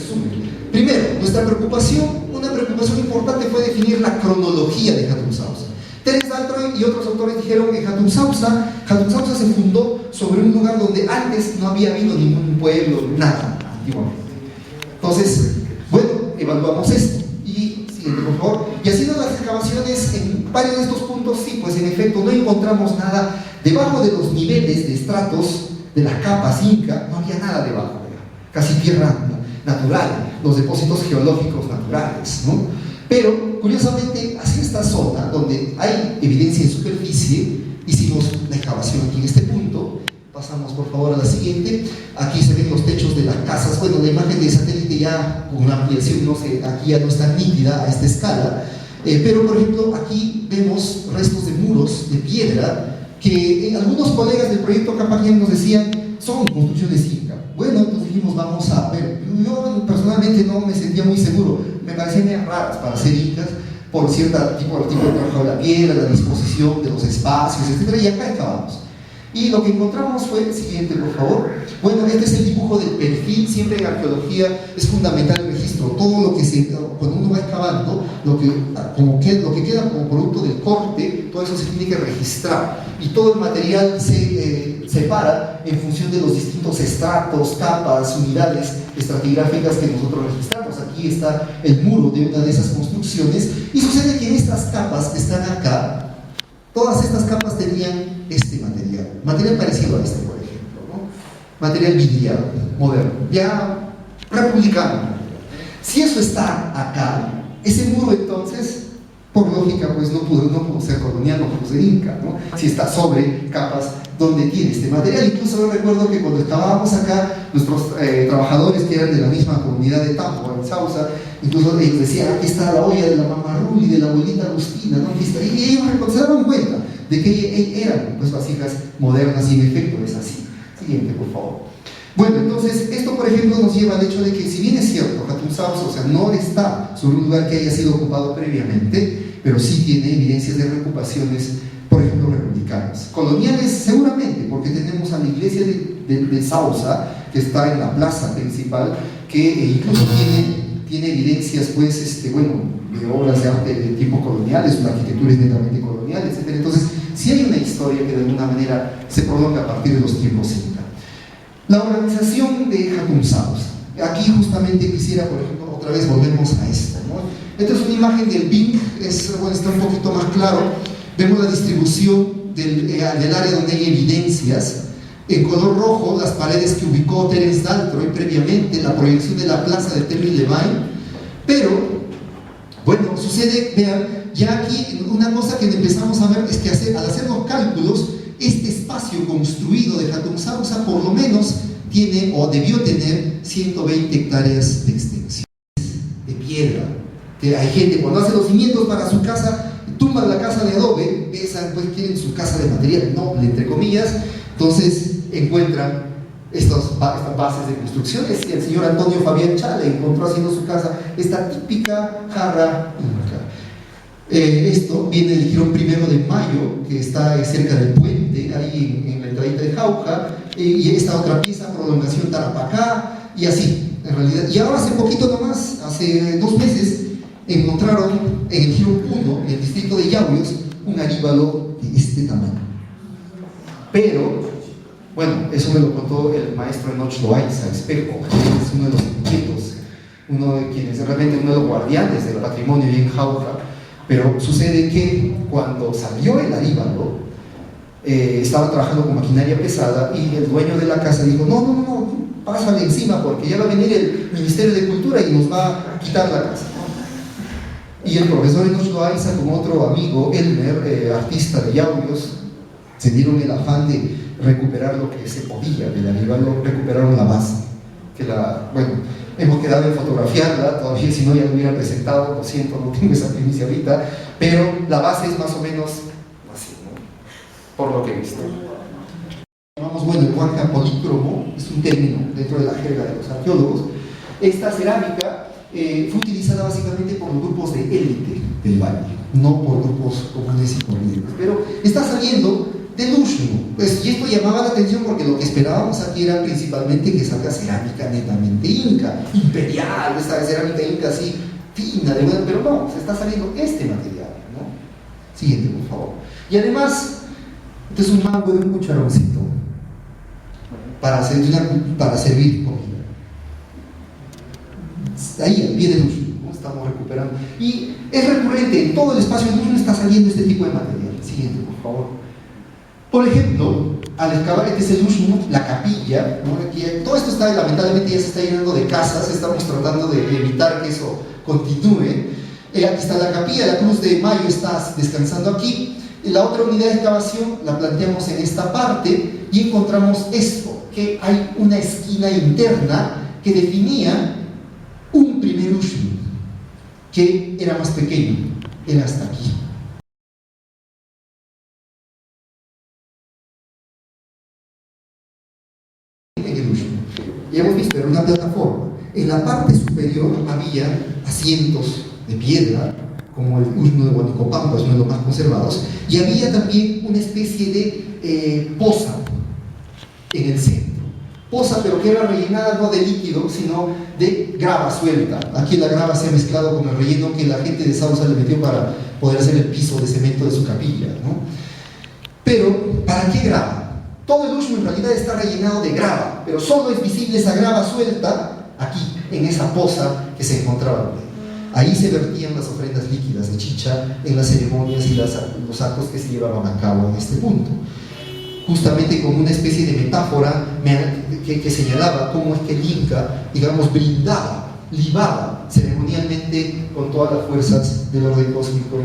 resumen. Primero, una preocupación importante fue definir la cronología de Hatun Sausa. Terence Daltrey y otros autores dijeron que Hatun Sausa se fundó sobre un lugar donde antes no había habido ningún pueblo, nada, antiguamente. Entonces, bueno, evaluamos esto. Y siguiente, por favor. Y haciendo las excavaciones en varios de estos puntos, sí, pues en efecto no encontramos nada debajo de los niveles de estratos de las capas inca, no había nada debajo, casi tierra natural, los depósitos geológicos naturales, ¿no? Pero, curiosamente, hacia esta zona, donde hay evidencia en superficie, hicimos la excavación aquí en este punto. Pasamos, por favor, a la siguiente. Aquí se ven los techos de las casas. Bueno, la imagen de satélite ya con una ampliación, no sé, aquí ya no está nítida a esta escala. Pero, por ejemplo, aquí vemos restos de muros de piedra que algunos colegas del proyecto Capaquian nos decían son construcciones inca. Bueno, entonces dijimos, vamos a ver. Yo personalmente no me sentía muy seguro, me parecían raras para ser incas por cierto tipo de trabajo de la piedra, la disposición de los espacios, etc. Y acá estábamos. Y lo que encontramos fue el siguiente, por favor. Bueno, este es el dibujo del perfil. Siempre en arqueología es fundamental el registro. Todo lo que cuando uno va excavando, lo que queda como producto del corte, todo eso se tiene que registrar. Y todo el material se separa en función de los distintos estratos, capas, unidades estratigráficas que nosotros registramos. Aquí está el muro de una de esas construcciones. Y sucede que en estas capas que están acá, todas estas capas tenían este material parecido a este, por ejemplo, ¿no? Material vidriado, moderno, ya republicano. Si eso está acá, ese muro entonces, por lógica, pues no pudo ser colonial, no pudo ser inca, ¿no? Si está sobre capas donde tiene este material. Incluso yo recuerdo que cuando estábamos acá, nuestros trabajadores que eran de la misma comunidad de Tambo, en Sausa, incluso ellos decían, aquí está la olla de la mamá Ruli, de la abuelita Agustina, ¿no? Y ellos se daban cuenta de que eran pues vasijas modernas, y en efecto es así. Siguiente, por favor. Bueno, entonces esto, por ejemplo, nos lleva al hecho de que, si bien es cierto, Hatun Sausa, o sea, no está sobre un lugar que haya sido ocupado previamente, pero sí tiene evidencias de reocupaciones, por ejemplo, republicanas. Coloniales, seguramente, porque tenemos a la iglesia de Sausa, que está en la plaza principal, que incluso tiene evidencias, pues, de obras de arte de tipo coloniales, una arquitectura es netamente colonial, etc. Entonces, sí hay una historia que de alguna manera se prolonga a partir de los tiempos inca. La organización de Hatun Sausa. Aquí justamente quisiera, por ejemplo, otra vez volvemos a esto, ¿no? Esta es una imagen del BIM, está un poquito más claro. Vemos la distribución del área donde hay evidencias. En color rojo, las paredes que ubicó Terence Daltrey previamente, la proyección de la plaza de Terry Levine. Pero, bueno, sucede, vean, ya aquí una cosa que empezamos a ver es que al hacer los cálculos, este espacio construido de Hatun Sausa por lo menos tiene o debió tener 120 hectáreas de extensión de piedra. Que hay gente cuando hace los cimientos para su casa, tumban la casa de adobe, pues quieren su casa de material noble, entre comillas. Entonces encuentran estas bases de construcciones, y el señor Antonio Fabián Chale encontró haciendo su casa esta típica jarra inca. Esto viene del jirón 1 de Mayo, que está cerca del puente, ahí en la entradita de Jauja, y esta otra pieza, prolongación Tarapacá, y así, en realidad. Y ahora hace poquito nomás, hace 2 meses, encontraron en el jirón 1, en el distrito de Yauyos, un aríbalo de este tamaño. Pero, bueno, eso me lo contó el maestro Enoch Loaiza Espejo, que es uno de los inquietos, uno de los guardianes del patrimonio en Jauja. Pero sucede que cuando salió el aríbalo, estaba trabajando con maquinaria pesada, y el dueño de la casa dijo, no, pásale encima porque ya va a venir el Ministerio de Cultura y nos va a quitar la casa. Y el profesor Enoch Loaiza, con otro amigo, Elmer, artista de Yauyos, se dieron el afán de recuperar lo que se podía del aríbalo, recuperaron la base, hemos quedado en fotografiarla, todavía si no ya lo hubiera presentado, lo siento, no tengo esa primicia ahorita, pero la base es más o menos así, ¿no? Por lo que he visto. Llamamos, el huanca polícromo, es un término dentro de la jerga de los arqueólogos. Esta cerámica fue utilizada básicamente por los grupos de élite del valle, no por grupos comunes y corrientes, pero está saliendo del Ushnu. Pues, y esto llamaba la atención porque lo que esperábamos aquí era principalmente que salga cerámica netamente inca, imperial, esta cerámica inca así fina, de buena, pero no, se está saliendo este material, ¿no? Siguiente, por favor. Y además, este es un mango de un cucharoncito para servir comida. Ahí, al pie del Ushnu, ¿no? Estamos recuperando. Y es recurrente, en todo el espacio del Ushnu está saliendo este tipo de material. Siguiente, por favor. Por ejemplo, al excavar este es el Ushnu, la capilla, ¿no? Aquí, todo esto está, lamentablemente ya se está llenando de casas, estamos tratando de evitar que eso continúe. Aquí está la capilla, la cruz de Mayo está descansando aquí. La otra unidad de excavación la planteamos en esta parte y encontramos esto, que hay una esquina interna que definía un primer Ushnu, que era más pequeño, era hasta aquí. Ya hemos visto, era una plataforma. En la parte superior había asientos de piedra, como el Ushnu de Huanicopampa, es uno de los más conservados, y había también una especie de poza en el centro. Poza, pero que era rellenada no de líquido, sino de grava suelta. Aquí la grava se ha mezclado con el relleno que la gente de Sausa le metió para poder hacer el piso de cemento de su capilla, ¿no? Pero, ¿para qué grava? Todo el Ushnu en realidad está rellenado de grava, pero solo es visible esa grava suelta aquí, en esa poza que se encontraba. Ahí se vertían las ofrendas líquidas de chicha en las ceremonias y los actos que se llevaban a cabo en este punto. Justamente como una especie de metáfora que señalaba cómo es que el Inca, digamos, brindaba, libaba ceremonialmente con todas las fuerzas del orden cósmico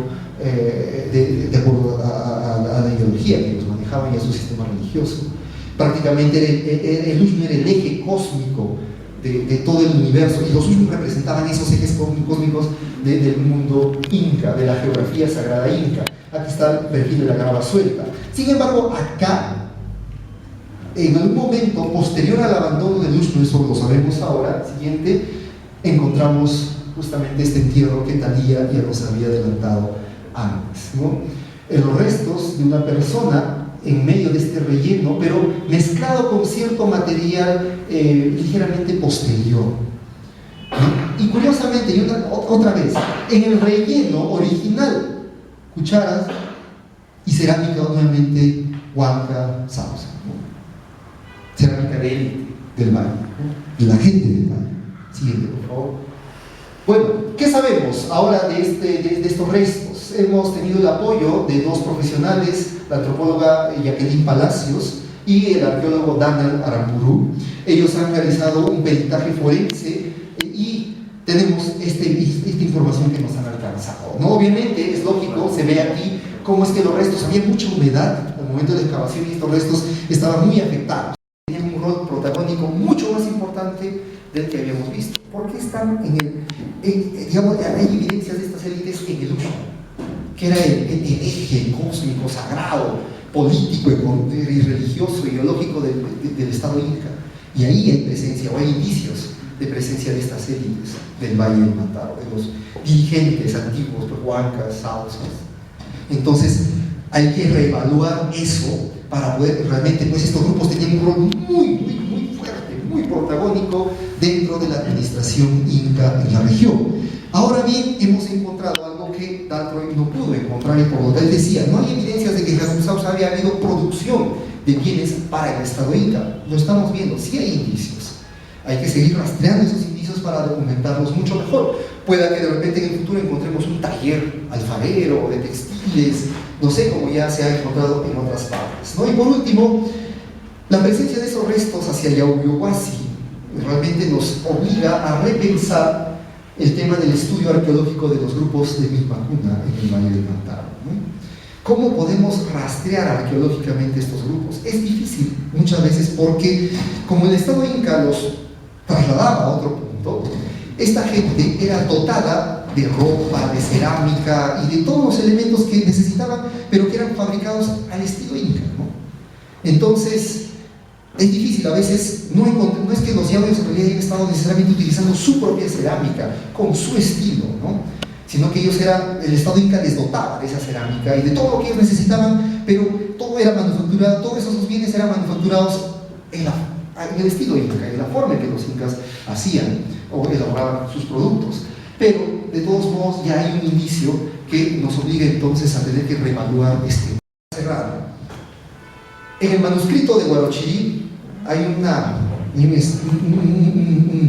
de acuerdo a la ideología que los manejaban y a su sistema religioso. Prácticamente el Ushnu era el eje cósmico de todo el universo, y los Ushnu representaban esos ejes cósmicos del mundo inca, de la geografía sagrada inca. Aquí está el perfil de la grava suelta. Sin embargo, acá, en algún momento posterior al abandono del Ushnu, eso lo sabemos ahora, siguiente, encontramos justamente este entierro que Thalía ya nos había adelantado antes, ¿no? En los restos de una persona en medio de este relleno, pero mezclado con cierto material ligeramente posterior, ¿no? Y curiosamente, y otra vez, en el relleno original, cucharas y cerámica nuevamente Huanca, Sausa, ¿no? Cerámica del valle, ¿no? De la gente del valle. Siguiente, por favor. Bueno, ¿qué sabemos ahora de estos restos? Hemos tenido el apoyo de dos profesionales, la antropóloga Jacqueline Palacios y el arqueólogo Daniel Aramburu. Ellos han realizado un peritaje forense y tenemos esta información que nos han alcanzado, ¿no? Obviamente es lógico, se ve aquí cómo es que los restos, había mucha humedad al momento de la excavación y estos restos estaban muy afectados, tenían un rol protagónico mucho más importante del que habíamos visto. ¿Por qué están digamos, hay evidencias de estas élites en el Ushnu, que era el eje cósmico, sagrado, político y religioso, ideológico del Estado Inca? Y ahí hay presencia, o hay indicios de presencia de estas élites del Valle del Mantaro, de los dirigentes antiguos, los Huancas, Sausas. Entonces, hay que reevaluar eso para poder realmente, pues estos grupos tenían un rol muy fuerte, muy protagónico dentro de la administración inca en la región. Ahora bien, hemos encontrado algo que Daltrey no pudo encontrar, y por lo que él decía, no hay evidencias de que en Hatun Sausa había habido producción de bienes para el Estado Inca. Lo estamos viendo, sí hay indicios. Hay que seguir rastreando esos indicios para documentarlos mucho mejor. Pueda que de repente en el futuro encontremos un taller alfarero de textiles, no sé, como ya se ha encontrado en otras partes, ¿no? Y por último, la presencia de esos restos hacia Yauyuguasi realmente nos obliga a repensar el tema del estudio arqueológico de los grupos de Micmacuna en el Valle del Mantaro, ¿no? ¿Cómo podemos rastrear arqueológicamente estos grupos? Es difícil muchas veces porque, como el Estado Inca los trasladaba a otro punto, esta gente era dotada de ropa, de cerámica y de todos los elementos que necesitaban, pero que eran fabricados al estilo Inca, ¿no? Entonces, es difícil a veces, no es que los yauyos en realidad hayan estado necesariamente utilizando su propia cerámica, con su estilo, ¿no? sino que ellos eran, el Estado Inca les dotaba de esa cerámica y de todo lo que ellos necesitaban, pero todo era manufacturado, todos esos bienes eran manufacturados en el estilo inca, en la forma en que los incas hacían o elaboraban sus productos. Pero, de todos modos, ya hay un indicio que nos obliga entonces a tener que reevaluar este cerrado. En el manuscrito de Huarochirí hay un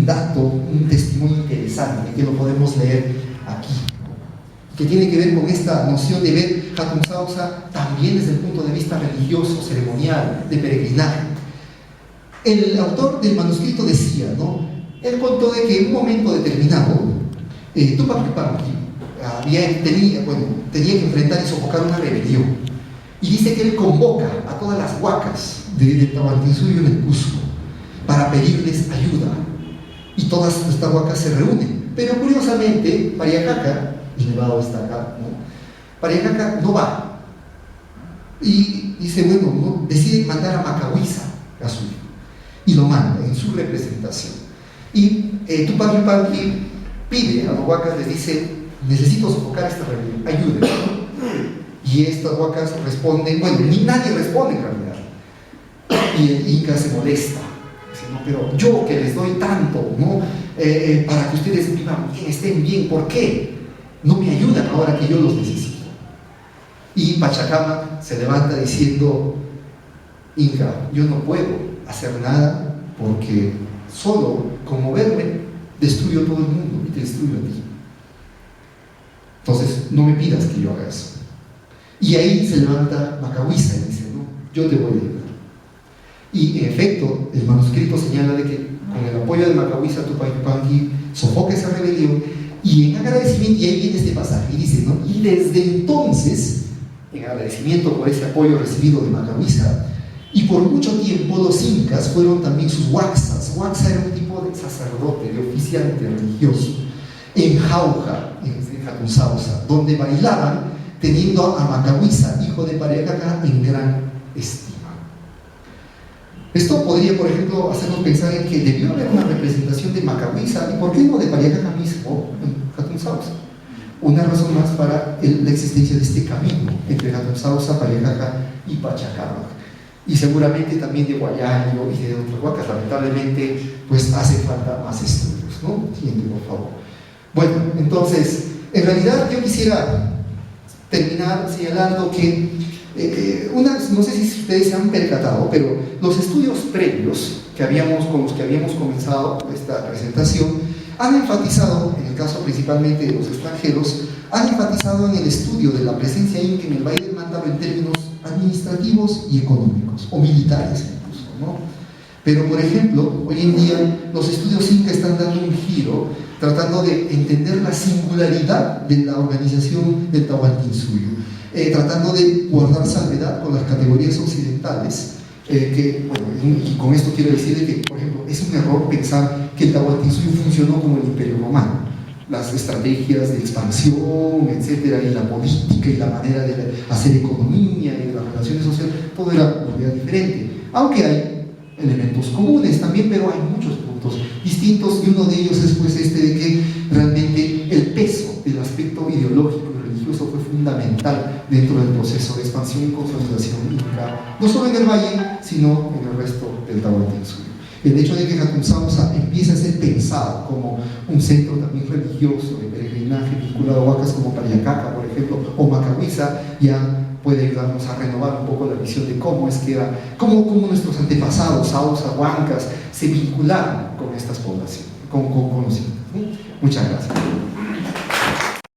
dato, un testimonio interesante que lo podemos leer aquí, que tiene que ver con esta noción de ver Hatun Sausa también desde el punto de vista religioso, ceremonial, de peregrinaje. El autor del manuscrito decía, ¿no? Él contó de que en un momento determinado, Tupac Yupanqui tenía que enfrentar y sofocar una rebelión. Y dice que él convoca a todas las huacas de Tahuantinsuyo en el Cusco para pedirles ayuda. Y todas estas huacas se reúnen. Pero curiosamente, Pariacaca, y Nevado está acá, ¿no? Pariacaca no va. Y dice, bueno, ¿no? Decide mandar a Macahuiza a su hijo. Y lo manda en su representación. Y Tupac Yupanqui pide a los huacas, les dice, necesito sofocar esta rebelión, ayúdenme. Y estas huacas responden, bueno, ni nadie responde en realidad. Y el Inca se molesta. Dice, no, pero yo que les doy tanto, ¿no? Para que ustedes vivan bien, estén bien, ¿por qué no me ayudan ahora que yo los necesito? Y Pachacama se levanta diciendo, Inca, yo no puedo hacer nada porque solo con moverme destruyo todo el mundo y te destruyo a ti. Entonces, no me pidas que yo haga eso. Y ahí se levanta Macahuiza y dice, no, yo te voy a ayudar. Y en efecto, el manuscrito señala de que con el apoyo de Macahuiza, Tupac Yupanqui sofoca esa rebelión, y en agradecimiento, y ahí viene este pasaje, y dice, ¿no? Y desde entonces, en agradecimiento por ese apoyo recibido de Macahuiza, y por mucho tiempo los incas fueron también sus huaxas. Huaxa era un tipo de sacerdote, de oficiante religioso, en Jauja, en Hatun Sausa, donde bailaban teniendo a Macahuiza, hijo de Pariacaca, en gran estima. Esto podría, por ejemplo, hacernos pensar en que debió haber una representación de Macahuiza, y por qué no de Pariacaca mismo en Hatun Sausa. Una razón más para la existencia de este camino entre Hatun Sausa, Pariacaca y Pachacamac. Y seguramente también de Guayayo y de otras huacas. Lamentablemente, pues hace falta más estudios, ¿no? Siguiente, por favor. Bueno, entonces, en realidad yo quisiera terminar señalando que no sé si ustedes se han percatado, pero los estudios previos con los que habíamos comenzado esta presentación han enfatizado, en el caso principalmente de los extranjeros, han enfatizado en el estudio de la presencia inca en el Valle del Mántaro en términos administrativos y económicos, o militares incluso, ¿no? Pero, por ejemplo, hoy en día los estudios inca están dando un giro, tratando de entender la singularidad de la organización del Tahuantinsuyo, tratando de guardar salvedad con las categorías occidentales, y con esto quiero decir que, por ejemplo, es un error pensar que el Tahuantinsuyo funcionó como el Imperio Romano. Las estrategias de expansión, etcétera, y la política y la manera de hacer economía y de las relaciones sociales, todo era una idea diferente, aunque hay elementos comunes también, pero hay muchos puntos distintos, y uno de ellos es pues este de que realmente el peso del aspecto ideológico y religioso fue fundamental dentro del proceso de expansión y consolidación inca, no solo en el valle, sino en el resto del Tahuantinsuyo. El hecho de que Hatun Sausa empiece a ser pensado como un centro también religioso de peregrinaje vinculado a huacas como Pariacaca, por ejemplo, o Macahuiza, ya puede ayudarnos a renovar un poco la visión de cómo es que era, cómo nuestros antepasados, Sausa, Huancas, se vincularon con estas poblaciones, con los incas. Muchas gracias.